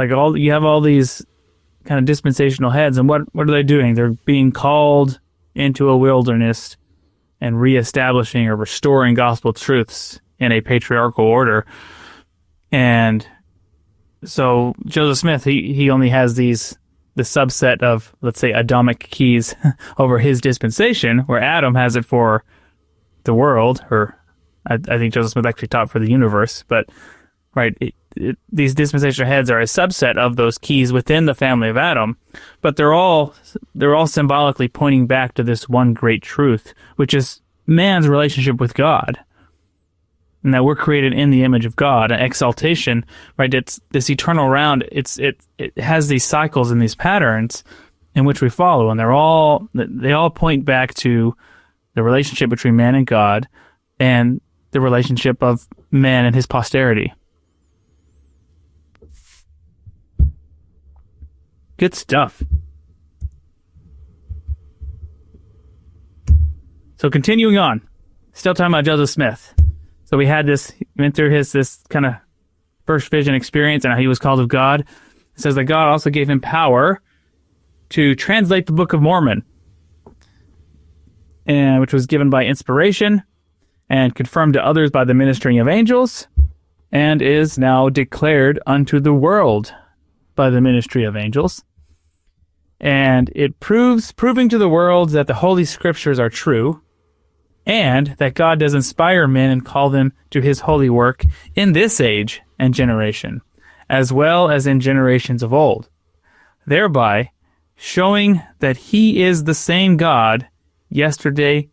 Like you have all these kind of dispensational heads, and what are they doing? They're being called into a wilderness and reestablishing or restoring gospel truths in a patriarchal order. And so Joseph Smith, he only has the subset of, let's say, Adamic keys over his dispensation, where Adam has it for the world, or I think Joseph Smith actually taught for the universe, but right, these dispensational heads are a subset of those keys within the family of Adam, but they're all symbolically pointing back to this one great truth, which is man's relationship with God, and that we're created in the image of God. An exaltation, right? It's this eternal round. It has these cycles and these patterns in which we follow, and they all point back to the relationship between man and God, and the relationship of man and his posterity. Good stuff. So continuing on, still talking about Joseph Smith. So we had this, he went through this kind of first vision experience and how he was called of God. It says that God also gave him power to translate the Book of Mormon, and which was given by inspiration and confirmed to others by the ministering of angels, and is now declared unto the world by the ministry of angels. And it proving to the world that the Holy Scriptures are true, and that God does inspire men and call them to his holy work in this age and generation, as well as in generations of old, thereby showing that he is the same God yesterday,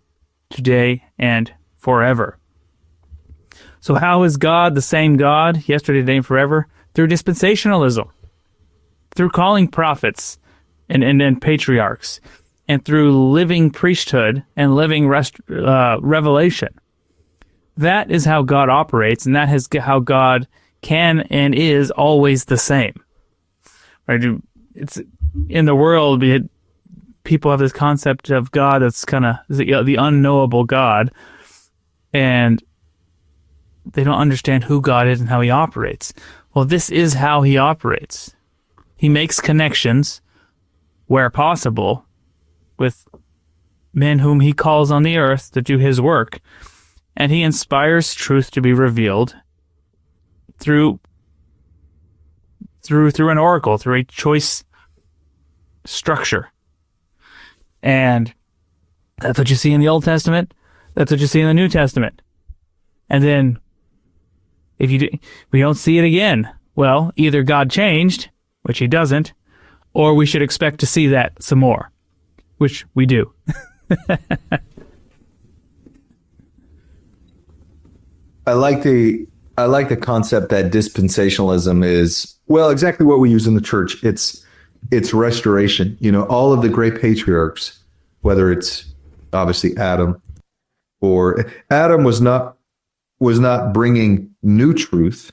today, and forever. So how is God the same God yesterday, today, and forever? Through dispensationalism, through calling prophets and patriarchs, and through living priesthood and living revelation. That is how God operates, and that is how God can and is always the same. Right? It's in the world, people have this concept of God that's kind of the unknowable God, and they don't understand who God is and how he operates. Well, this is how he operates. He makes connections where possible with men whom he calls on the earth to do his work, and he inspires truth to be revealed through an oracle, through a choice structure. And that's what you see in the Old Testament. That's what you see in the New Testament. And then if we don't see it again, well, either God changed, which he doesn't, or we should expect to see that some more, which we do. I like the concept that dispensationalism is, well, exactly what we use in the church. It's restoration. You know, all of the great patriarchs, whether it's obviously Adam, or Adam was not bringing new truth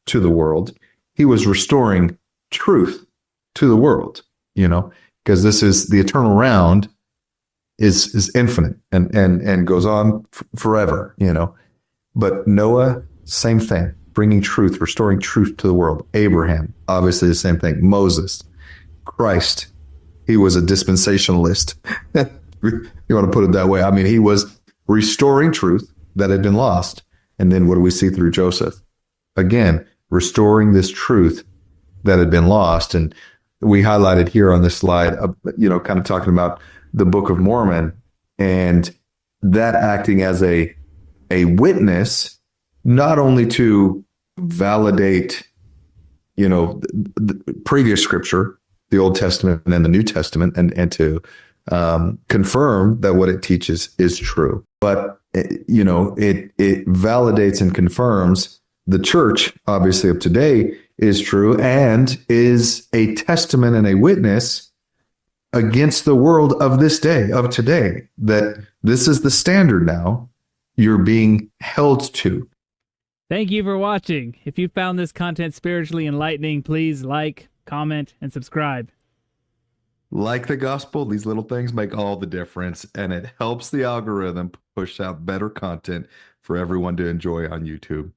to the world. He was restoring truth to the world, you know, because this is the eternal round is infinite and goes on forever, you know. But Noah, same thing, bringing truth, restoring truth to the world. Abraham, obviously the same thing. Moses, Christ, he was a dispensationalist. You want to put it that way. I mean, he was restoring truth that had been lost. And then what do we see through Joseph? Again, restoring this truth that had been lost. And we highlighted here on this slide, you know, kind of talking about the Book of Mormon and that acting as a witness, not only to validate, you know, the previous scripture, the Old Testament and the New Testament, and to confirm that what it teaches is true. But, you know, it validates and confirms the church, obviously, of today is true and is a testament and a witness against the world of this day, of today, that this is the standard now you're being held to. Thank you for watching. If you found this content spiritually enlightening, please like, comment, and subscribe. Like the gospel, these little things make all the difference, and it helps the algorithm push out better content for everyone to enjoy on YouTube.